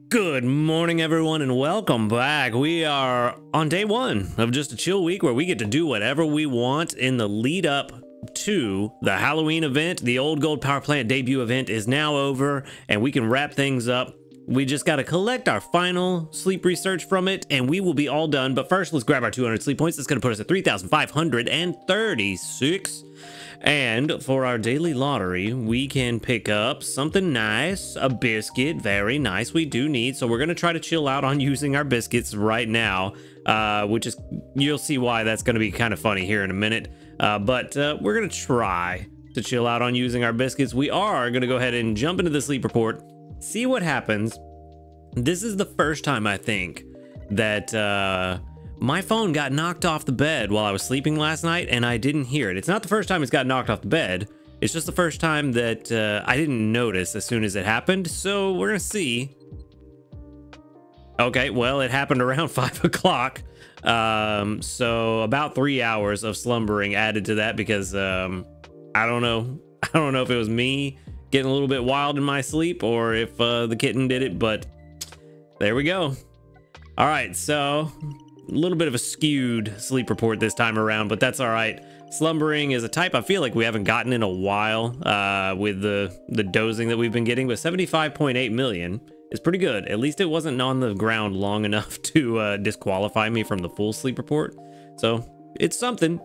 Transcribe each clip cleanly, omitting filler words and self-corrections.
Good morning, everyone, and welcome back. We are on day one of just a chill week where we get to do whatever we want in the lead up to the Halloween event. The Old Gold Power Plant debut event is now over, and we can wrap things up. We just got to collect our final sleep research from it, and we will be all done. But first, let's grab our 200 sleep points. That's going to put us at 3,536. And for our daily lottery, we can pick up something nice, a biscuit. Very nice. We do need. So we're going to try to chill out on using our biscuits right now, which is, you'll see why that's going to be kind of funny here in a minute. But we're going to try to chill out on using our biscuits. We are going to go ahead and jump into the sleep report, see what happens. This is the first time I think that my phone got knocked off the bed while I was sleeping last night, and I didn't hear it. It's not the first time it's got knocked off the bed. It's just the first time that I didn't notice as soon as it happened. So we're gonna see. Okay, well, it happened around 5 o'clock. So about 3 hours of slumbering added to that because I don't know. I don't know if it was me getting a little bit wild in my sleep or if the kitten did it, but there we go. All right, so a little bit of a skewed sleep report this time around, but that's all right. Slumbering is a type I feel like we haven't gotten in a while with the dozing that we've been getting, but 75.8 million is pretty good. At least it wasn't on the ground long enough to disqualify me from the full sleep report. So it's something.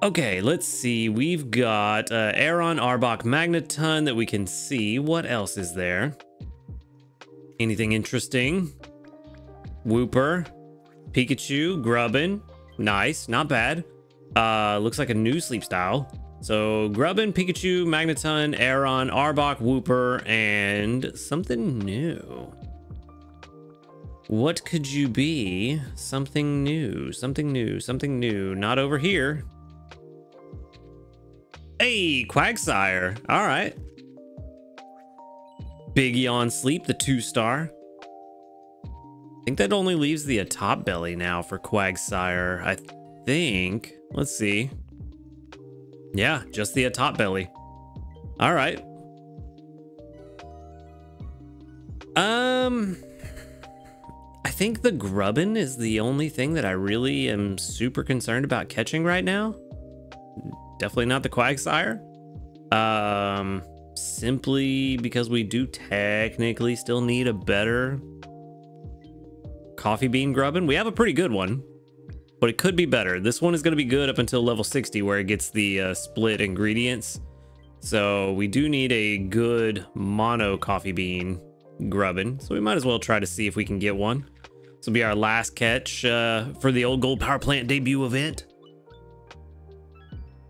Okay, let's see. We've got Aron Arbok Magneton that we can see. What else is there? Anything interesting? Wooper, Pikachu, Grubbin. Nice, not bad. Looks like a new sleep style. So Grubbin, Pikachu, Magneton, Aron, Arbok, Wooper, and something new. What could you be? Something new, something new, something new. Not over here. Hey, Quagsire. All right. Big Yawn Sleep, the 2-star. I think that only leaves the top belly now for Quagsire. I think. Let's see. Yeah, just the top belly. All right. I think the Grubbin is the only thing that I really am super concerned about catching right now. Definitely not the Quagsire. Simply because we do technically still need a better Coffee Bean Grubbin. We have a pretty good one, but it could be better. This one is going to be good up until level 60 where it gets the split ingredients. So we do need a good mono Coffee Bean Grubbin. So we might as well try to see if we can get one. This will be our last catch for the Old Gold Power Plant debut event.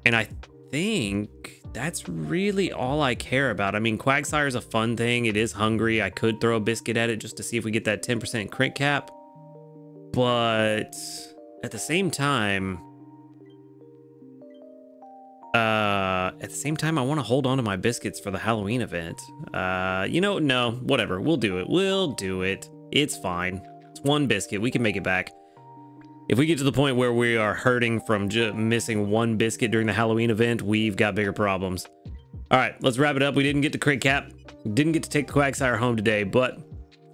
And I think that's really all I care about. I mean, Quagsire is a fun thing. It is hungry. I could throw a biscuit at it just to see if we get that 10% crit cap. But at the same time, I want to hold on to my biscuits for the Halloween event. You know, no, whatever. We'll do it. We'll do it. It's fine. It's one biscuit. We can make it back. If we get to the point where we are hurting from just missing one biscuit during the Halloween event, we've got bigger problems. All right, let's wrap it up. We didn't get to crit cap. Didn't get to take the Quagsire home today, but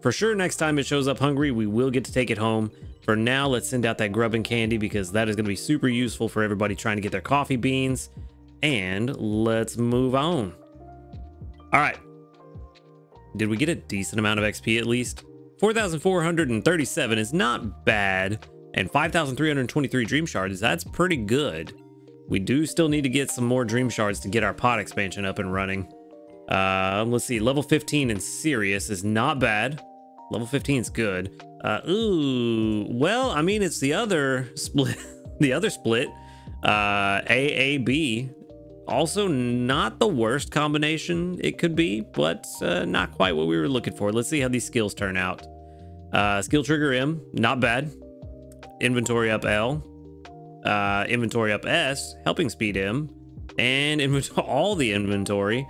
for sure next time it shows up hungry, we will get to take it home. For now, let's send out that Grubbin candy because that is going to be super useful for everybody trying to get their coffee beans. And let's move on. All right. Did we get a decent amount of XP at least? 4,437 is not bad. And 5,323 Dream Shards, that's pretty good. We do still need to get some more Dream Shards to get our pod expansion up and running. Let's see, level 15 in Sirius is not bad. Level 15 is good. Ooh, well, I mean, it's the other split. The other split, AAB. Also not the worst combination it could be, but not quite what we were looking for. Let's see how these skills turn out. Skill trigger M, not bad. Inventory up L, inventory up S, helping speed M, and all the inventory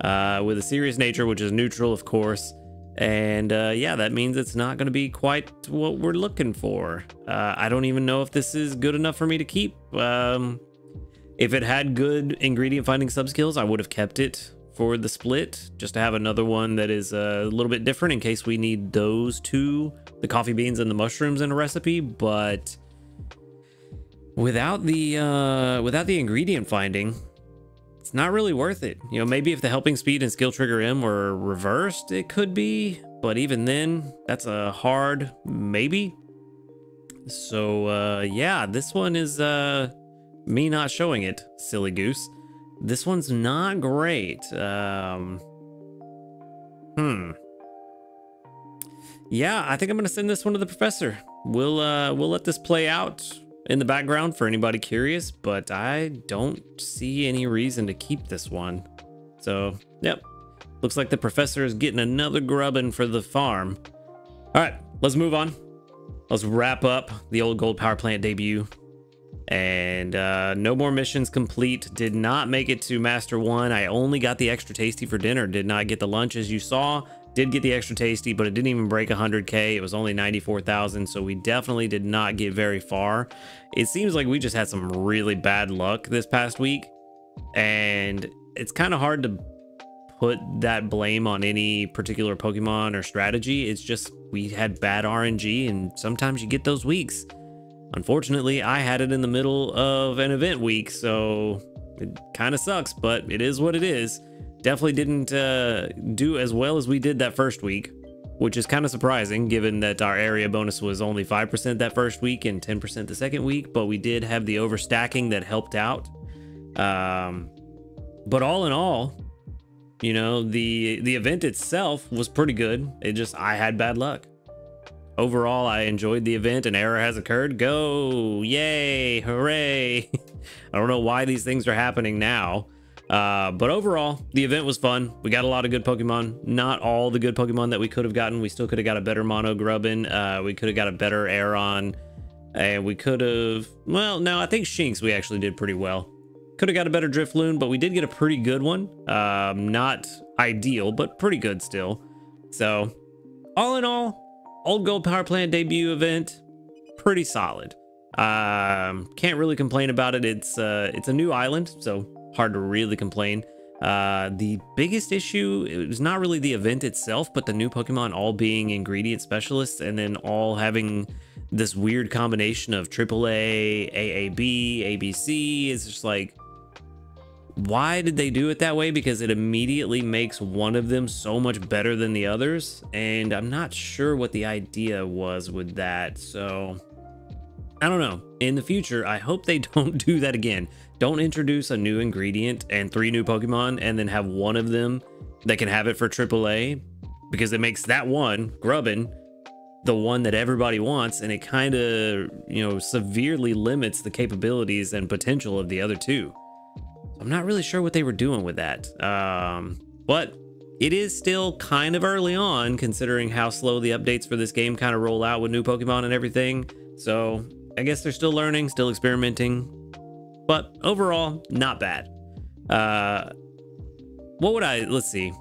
with a serious nature, which is neutral, of course. And yeah, that means it's not going to be quite what we're looking for. I don't even know if this is good enough for me to keep. If it had good ingredient finding sub skills, I would have kept it for the split, just to have another one that is a little bit different in case we need those two, the coffee beans and the mushrooms, in a recipe. But without the ingredient finding, it's not really worth it. You know, maybe if the helping speed and skill trigger M were reversed, it could be, but even then, that's a hard maybe. So yeah, this one is me not showing it, silly goose. This one's not great. Yeah, I think I'm gonna send this one to the professor. We'll let this play out in the background for anybody curious, but I don't see any reason to keep this one. So yep, looks like the professor is getting another grubbin for the farm. All right, let's move on. Let's wrap up the old gold power plant debut. And no more missions complete. Did not make it to Master 1. I only got the extra tasty for dinner. Did not get the lunch, as you saw. Did get the extra tasty, but it didn't even break 100K. It was only 94,000, so we definitely did not get very far. It seems like we just had some really bad luck this past week, and it's kind of hard to put that blame on any particular Pokemon or strategy. It's just we had bad RNG, and sometimes you get those weeks. Unfortunately, I had it in the middle of an event week, so it kind of sucks, but it is what it is. Definitely didn't do as well as we did that first week, which is kind of surprising given that our area bonus was only 5% that first week and 10% the second week, but we did have the overstacking that helped out. But all in all, you know, the event itself was pretty good. It just, I had bad luck. Overall, I enjoyed the event. An error has occurred. Go! Yay! Hooray! I don't know why these things are happening now. But overall, the event was fun. We got a lot of good Pokemon. Not all the good Pokemon that we could have gotten. We still could have got a better Mono Grubbin. We could have got a better Aeron. And we could have... Well, no, I think Shinx we actually did pretty well. Could have got a better Drifloon, but we did get a pretty good one. Not ideal, but pretty good still. So, all in all, Old Gold Power Plant debut event, pretty solid. Can't really complain about it. It's a new island, so hard to really complain. The biggest issue, it was not really the event itself, but the new Pokemon all being ingredient specialists and then all having this weird combination of AAA, AAB, ABC. It's just like, why did they do it that way? Because it immediately makes one of them so much better than the others, and I'm not sure what the idea was with that. So I don't know. In the future, I hope they don't do that again. Don't introduce a new ingredient and 3 new Pokemon and then have one of them that can have it for AAA, because it makes that one, Grubbin, the one that everybody wants, and it kind of, you know, severely limits the capabilities and potential of the other two. I'm not really sure what they were doing with that. But it is still kind of early on, considering how slow the updates for this game kind of roll out with new Pokemon and everything. So I guess they're still learning, still experimenting. But overall, not bad. What would I... Let's see.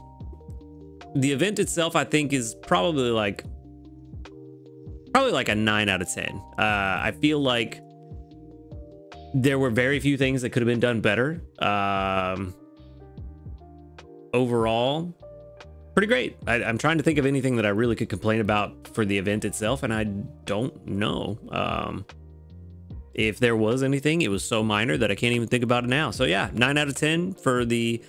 The event itself, I think, is probably like a 9 out of 10. I feel like there were very few things that could have been done better. Overall, pretty great. I'm trying to think of anything that I really could complain about for the event itself, and I don't know. If there was anything, it was so minor that I can't even think about it now. So yeah, 9 out of 10 for the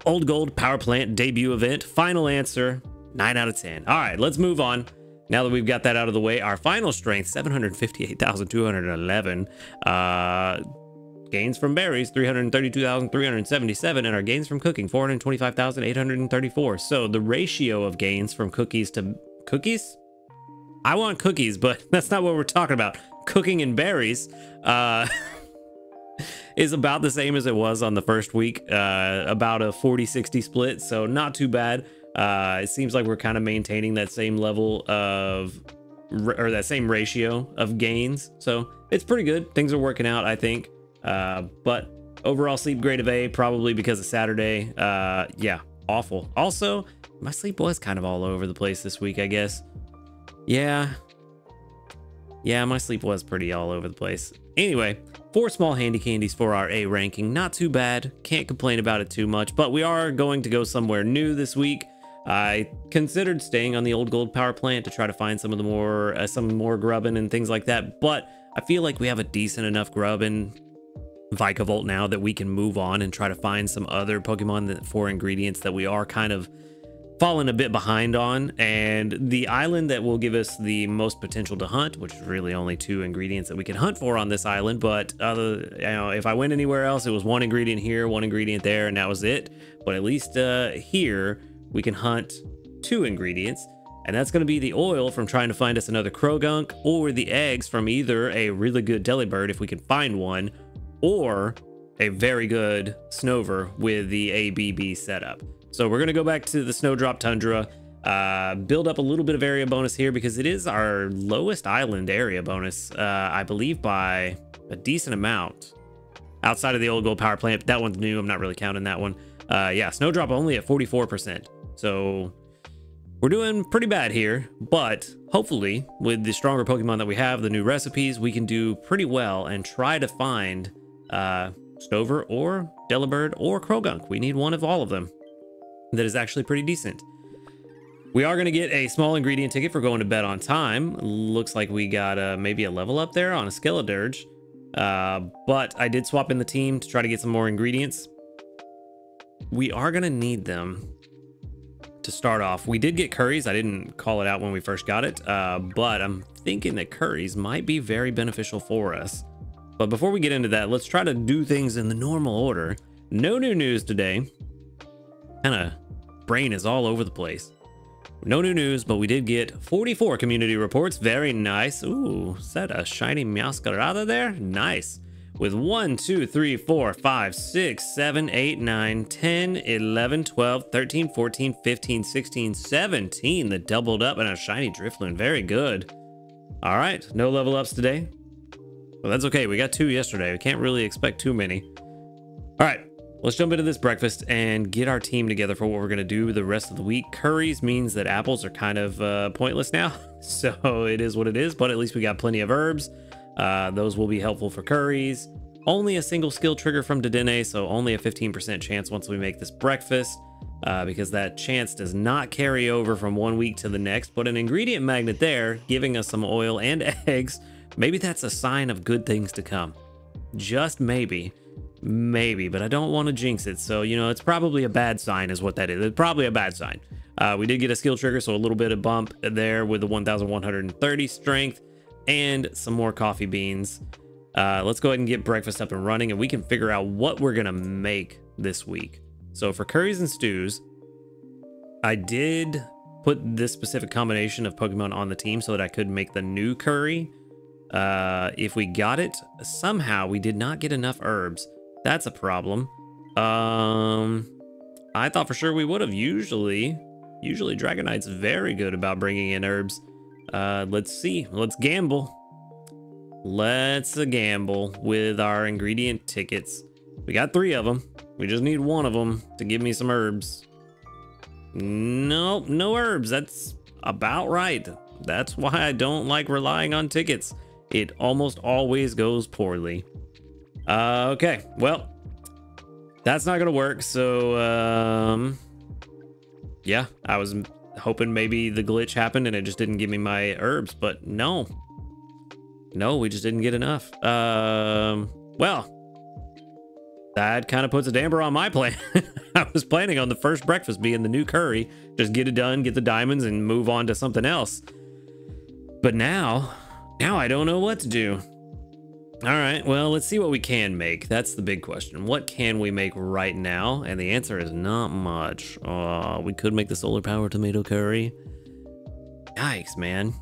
Old Gold Power Plant debut event. Final answer, 9 out of 10. All right, let's move on. Now that we've got that out of the way, our final strength, 758,211. Gains from berries, 332,377. And our gains from cooking, 425,834. So the ratio of gains from cookies to... Cookies? I want cookies, but that's not what we're talking about. Cooking and berries is about the same as it was on the first week. About a 40-60 split, so not too bad. It seems like we're kind of maintaining that same level of, or that same ratio of gains. So it's pretty good. Things are working out, I think. But overall sleep grade of A, probably because of Saturday. Yeah, awful. Also, my sleep was kind of all over the place this week, I guess. Yeah. Yeah, my sleep was pretty all over the place. Anyway, 4 small handy candies for our A ranking. Not too bad. Can't complain about it too much, but we are going to go somewhere new this week. I considered staying on the old gold power plant to try to find some more grubbin and things like that, but I feel like we have a decent enough grubbin Vikavolt now that we can move on and try to find some other Pokemon for ingredients that we are kind of fallen a bit behind on. And the island that will give us the most potential to hunt, which is really only 2 ingredients that we can hunt for on this island, but if I went anywhere else, it was 1 ingredient here, 1 ingredient there, and that was it. But at least here we can hunt 2 ingredients, and that's going to be the oil from trying to find us another Krogunk, or the eggs from either a really good Delibird if we can find one, or a very good Snover with the ABB setup. So we're going to go back to the Snowdrop Tundra, build up a little bit of area bonus here because it is our lowest island area bonus, I believe by a decent amount. Outside of the old gold power plant, but that one's new. I'm not really counting that one. Yeah, Snowdrop only at 44%. So we're doing pretty bad here, but hopefully with the stronger Pokemon that we have, the new recipes, we can do pretty well and try to find Snover or Delibird or Krogunk. We need one of all of them that is actually pretty decent. We are going to get a small ingredient ticket for going to bed on time. Looks like we got maybe a level up there on a Skeledirge. But I did swap in the team to try to get some more ingredients. We are going to need them to start off. We did get curries. I didn't call it out when we first got it, but I'm thinking that curries might be very beneficial for us. But before we get into that, let's try to do things in the normal order. No new news today. Kind of brain is all over the place. No new news, but we did get 44 community reports. Very nice. Ooh, is that a shiny Meowscarada there? Nice. With 1, 2, 3, 4, 5, 6, 7, 8, 9, 10, 11, 12, 13, 14, 15, 16, 17 that doubled up and a shiny Drifloon. Very good. All right, no level ups today. Well, that's okay. We got 2 yesterday. We can't really expect too many. All right. Let's jump into this breakfast and get our team together for what we're going to do the rest of the week. Curries means that apples are kind of pointless now. So it is what it is, but at least we got plenty of herbs. Those will be helpful for curries. Only a single skill trigger from Dedenne, so only a 15% chance once we make this breakfast, because that chance does not carry over from 1 week to the next. But an ingredient magnet there, giving us some oil and eggs, maybe that's a sign of good things to come. Just maybe. Maybe, but I don't want to jinx it. So, you know, it's probably a bad sign is what that is. It's probably a bad sign. We did get a skill trigger, so a little bit of bump there with the 1130 strength and some more coffee beans. Let's go ahead and get breakfast up and running, and we can figure out what we're going to make this week. So for curries and stews, I did put this specific combination of Pokemon on the team so that I could make the new curry. If we got it, somehow we did not get enough herbs. That's a problem. I thought for sure we would have. Usually Dragonite's very good about bringing in herbs. Let's see. Let's gamble. Let's gamble with our ingredient tickets. We got 3 of them. We just need 1 of them to give me some herbs. Nope, no herbs. That's about right. That's why I don't like relying on tickets. It almost always goes poorly. Okay, well, that's not gonna work. So, yeah, I was hoping maybe the glitch happened and it just didn't give me my herbs, but no, we just didn't get enough. Well, that kind of puts a damper on my plan. I was planning on the first breakfast being the new curry, just get it done, get the diamonds, and move on to something else. But now I don't know what to do. All right, well, let's see what we can make. That's the big question. What can we make right now? And the answer is not much. We could make the solar power tomato curry. Yikes, man.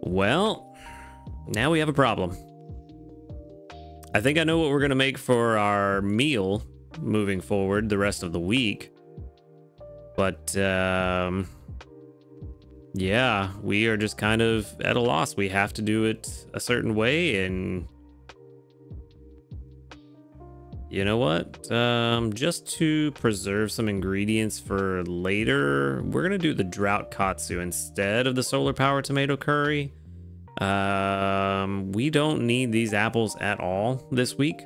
Well, now we have a problem. I think I know what we're gonna make for our meal moving forward the rest of the week. But, yeah, we are just kind of at a loss. We have to do it a certain way, and You know what? Just to preserve some ingredients for later, we're gonna do the drought katsu instead of the solar power tomato curry. We don't need these apples at all this week.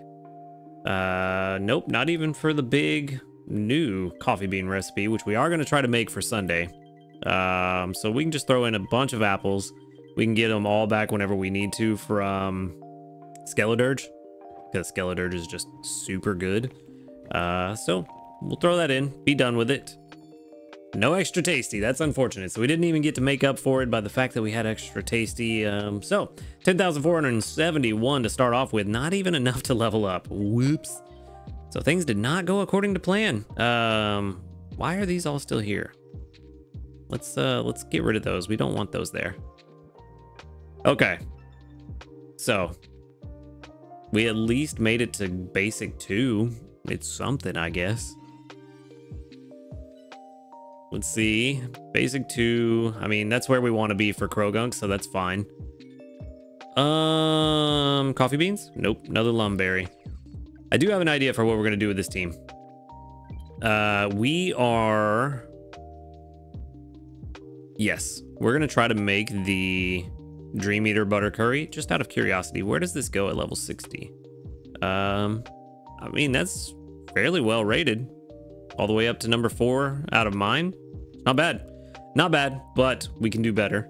Nope, not even for the big new coffee bean recipe, which we are gonna try to make for Sunday. So we can just throw in a bunch of apples. We can get them all back whenever we need to from Skeledirge, because Skeledirge is just super good. So we'll throw that in, be done with it. No extra tasty, that's unfortunate. So we didn't even get to make up for it by the fact that we had extra tasty. So 10,471 to start off with, not even enough to level up. Whoops. So things did not go according to plan. Why are these all still here? Let's get rid of those. We don't want those there. Okay. So we at least made it to basic 2. It's something, I guess. Let's see. Basic 2. I mean, that's where we want to be for Croagunk, so that's fine. Coffee beans? Nope. Another lumberry. I do have an idea for what we're going to do with this team. Yes, we're going to try to make the Dream Eater butter curry. Just out of curiosity, where does this go at level 60? I mean, that's fairly well rated. All the way up to number 4 out of mine. Not bad. Not bad, but we can do better.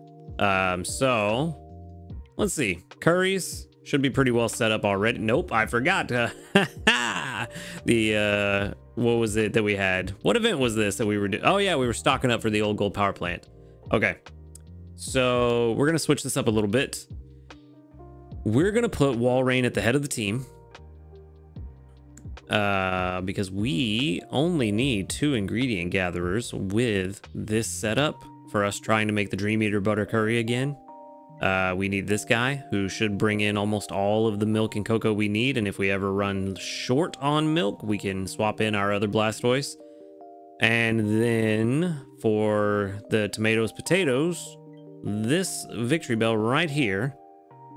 So let's see. Curries should be pretty well set up already. Nope, I forgot. What was it that we had? What event was this that we were doing? Oh yeah, we were stocking up for the old gold power plant. Okay. So we're gonna switch this up a little bit. We're gonna put Walrein at the head of the team. Because we only need 2 ingredient gatherers with this setup for us trying to make the Dream Eater butter curry again. We need this guy who should bring in almost all of the milk and cocoa we need, and if we ever run short on milk, we can swap in our other Blastoise. And then for the potatoes, this Victory Bell right here,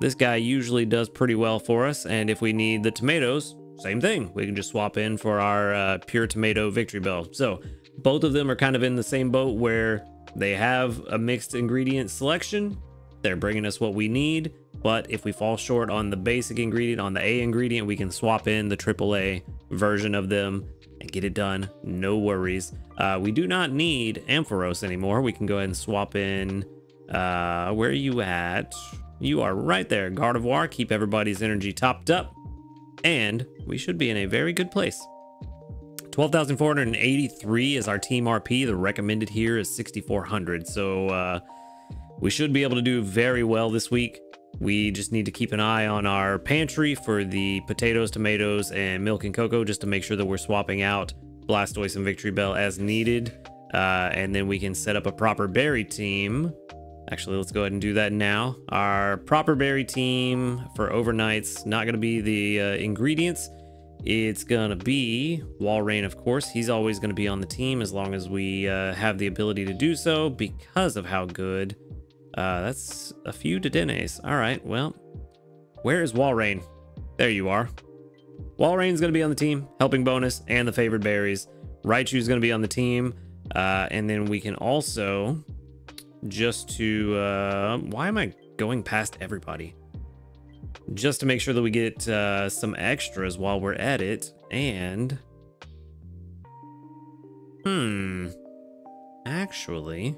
this guy usually does pretty well for us, and if we need the tomatoes, same thing. We can just swap in for our pure tomato Victory Bell. So both of them are kind of in the same boat where they have a mixed ingredient selection. They're bringing us what we need. But if we fall short on the basic ingredient, on the A ingredient, we can swap in the AAA version of them and get it done. No worries. We do not need Ampharos anymore. We can go ahead and swap in. Where are you at? You are right there. Gardevoir. Keep everybody's energy topped up. And we should be in a very good place. 12,483 is our team RP. The recommended here is 6,400. So we should be able to do very well this week. We just need to keep an eye on our pantry for the potatoes, tomatoes, and milk and cocoa, just to make sure that we're swapping out Blastoise and Victory Bell as needed. And then we can set up a proper berry team. Actually, let's go ahead and do that now. Our proper berry team for overnights, not going to be the ingredients. It's going to be Walrein, of course. He's always going to be on the team as long as we have the ability to do so because of how good. That's a few Dedennes. All right, well, where is Walrein? There you are. Walrein's going to be on the team, helping bonus, and the favored berries. Raichu's going to be on the team. And then we can also... just to why am I going past everybody? Just to make sure that we get some extras while we're at it. And actually,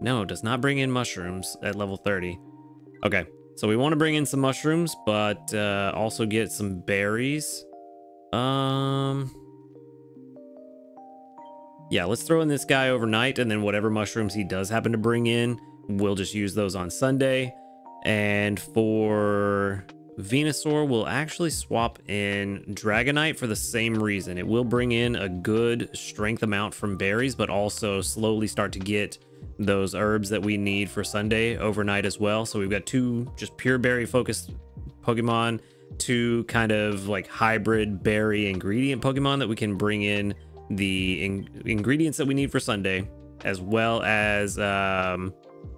no, it does not bring in mushrooms at level 30. Okay, so we want to bring in some mushrooms, but also get some berries. Yeah, let's throw in this guy overnight, and then whatever mushrooms he does happen to bring in, we'll just use those on Sunday. And for Venusaur, we'll actually swap in Dragonite for the same reason. It will bring in a good strength amount from berries, but also slowly start to get those herbs that we need for Sunday overnight as well. So we've got 2 just pure berry focused Pokemon, 2 kind of like hybrid berry ingredient Pokemon that we can bring in the ingredients that we need for Sunday, as well as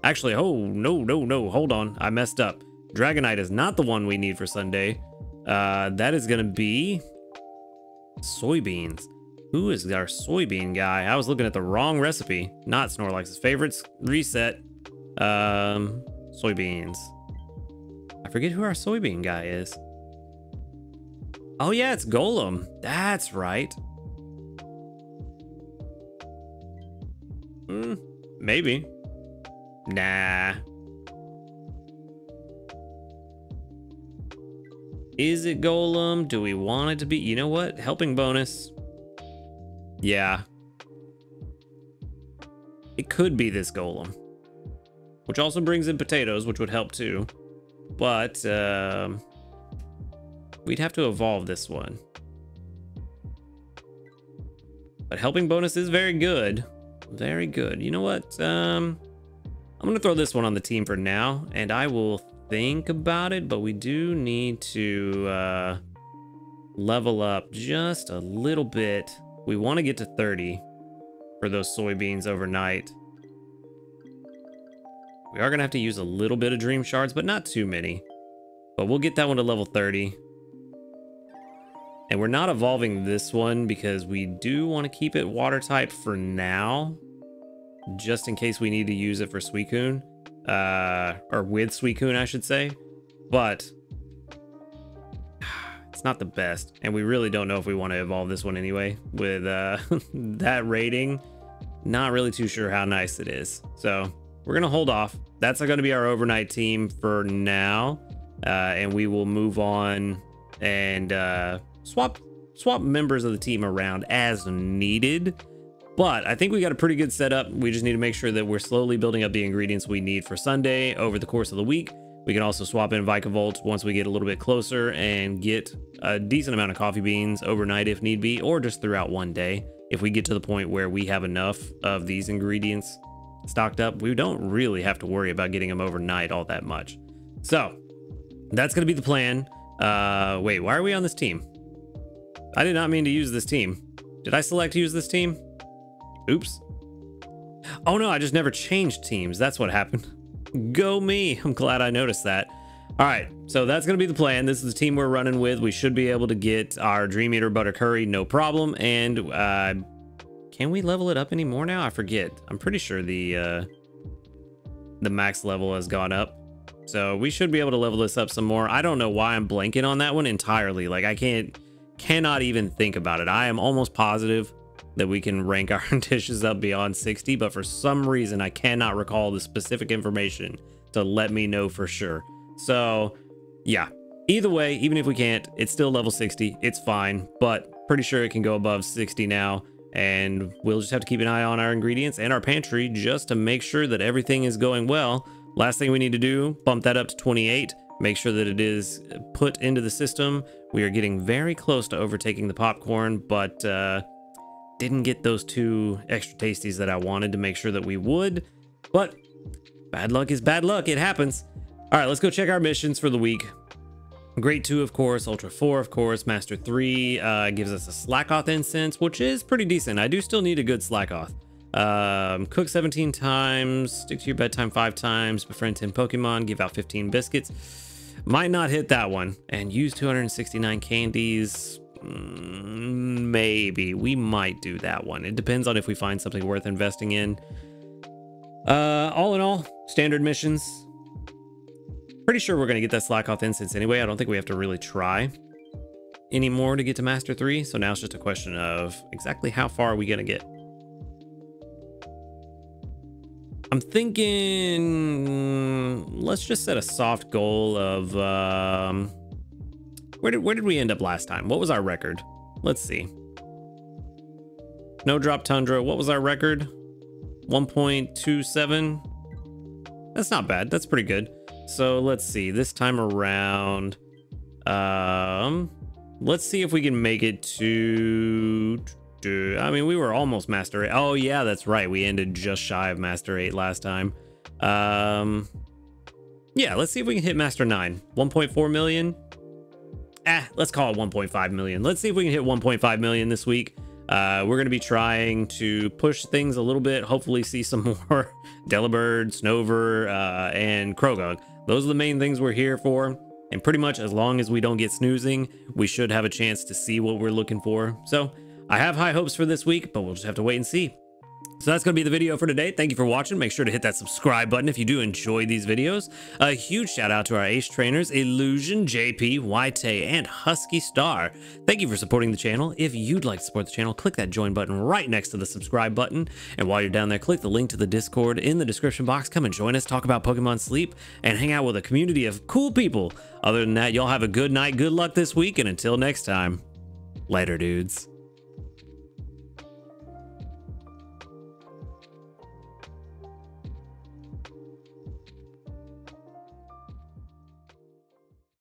actually, oh no, hold on, I messed up. Dragonite is not the one we need for Sunday. That is gonna be Soybeans. Who is our soybean guy? I was looking at the wrong recipe. Not Snorlax's favorites. Reset. Soybeans. I forget who our soybean guy is. Oh yeah, it's Golem. That's right. Maybe. Nah. Is it Golem? Do we want it to be? You know what? Helping bonus. Yeah. It could be this Golem. Which also brings in potatoes, which would help too. But, we'd have to evolve this one. But helping bonus is very good. Very good. You know what? I'm going to throw this one on the team for now, and I will think about it, but we do need to level up just a little bit. We want to get to 30 for those soybeans overnight. We are going to have to use a little bit of dream shards, but not too many. But we'll get that one to level 30. And we're not evolving this one because we do want to keep it water type for now, just in case we need to use it for Suicune, or with Suicune, I should say. But it's not the best, and we really don't know if we want to evolve this one anyway. With that rating, not really too sure how nice it is. So we're gonna hold off. That's going to be our overnight team for now, and we will move on and swap members of the team around as needed. But I think we got a pretty good setup. We just need to make sure that we're slowly building up the ingredients we need for Sunday over the course of the week. We can also swap in Vikavolt once we get a little bit closer and get a decent amount of coffee beans overnight if need be, or just throughout one day. If we get to the point where we have enough of these ingredients stocked up, we don't really have to worry about getting them overnight all that much. So that's going to be the plan. Wait, why are we on this team? I did not mean to use this team. Did I select use this team? Oops. Oh no, I just never changed teams. That's what happened. Go me. I'm glad I noticed that. All right, so that's going to be the plan. This is the team we're running with. We should be able to get our Dream Eater Butter Curry, no problem. And can we level it up anymore now? I forget. I'm pretty sure the max level has gone up. So we should be able to level this up some more. I don't know why I'm blanking on that one entirely. Like, I cannot even think about it. I am almost positive that we can rank our dishes up beyond 60, but for some reason I cannot recall the specific information to let me know for sure. So yeah, either way, even if we can't, it's still level 60. It's fine, but pretty sure it can go above 60 now. And we'll just have to keep an eye on our ingredients and our pantry just to make sure that everything is going well. Last thing we need to do, bump that up to 28. Make sure that it is put into the system. We are getting very close to overtaking the popcorn, but didn't get those 2 extra tasties that I wanted to make sure that we would. But bad luck is bad luck. It happens. All right, let's go check our missions for the week. Grade 2, of course. Ultra 4, of course. Master 3 gives us a Slackoth incense, which is pretty decent. I do still need a good Slackoth. Cook 17 times, stick to your bedtime 5 times, befriend 10 Pokemon, give out 15 biscuits. Might not hit that one. And use 269 candies. Maybe. We might do that one. It depends on if we find something worth investing in. All in all, standard missions. Pretty sure we're going to get that Slackoth instance anyway. I don't think we have to really try anymore to get to Master 3. So now it's just a question of exactly how far are we going to get. I'm thinking let's just set a soft goal of where did we end up last time? What was our record? Let's see. Snowdrop Tundra, what was our record? 1.27. That's not bad. That's pretty good. So let's see. This time around, let's see if we can make it to. I mean, we were almost Master 8. Oh yeah, that's right. We ended just shy of Master 8 last time. Yeah, let's see if we can hit Master 9. 1.4 million. Let's call it 1.5 million. Let's see if we can hit 1.5 million this week. We're going to be trying to push things a little bit. Hopefully see some more Delibird, Snover, and Croagunk. Those are the main things we're here for. And pretty much as long as we don't get snoozing, we should have a chance to see what we're looking for. So I have high hopes for this week, but we'll just have to wait and see. So that's going to be the video for today. Thank you for watching. Make sure to hit that subscribe button if you do enjoy these videos. A huge shout out to our ace trainers, Illusion, JP, Waite, and Husky Star. Thank you for supporting the channel. If you'd like to support the channel, click that join button right next to the subscribe button. And while you're down there, click the link to the Discord in the description box. Come and join us, talk about Pokemon Sleep, and hang out with a community of cool people. Other than that, y'all have a good night, good luck this week, and until next time, later, dudes.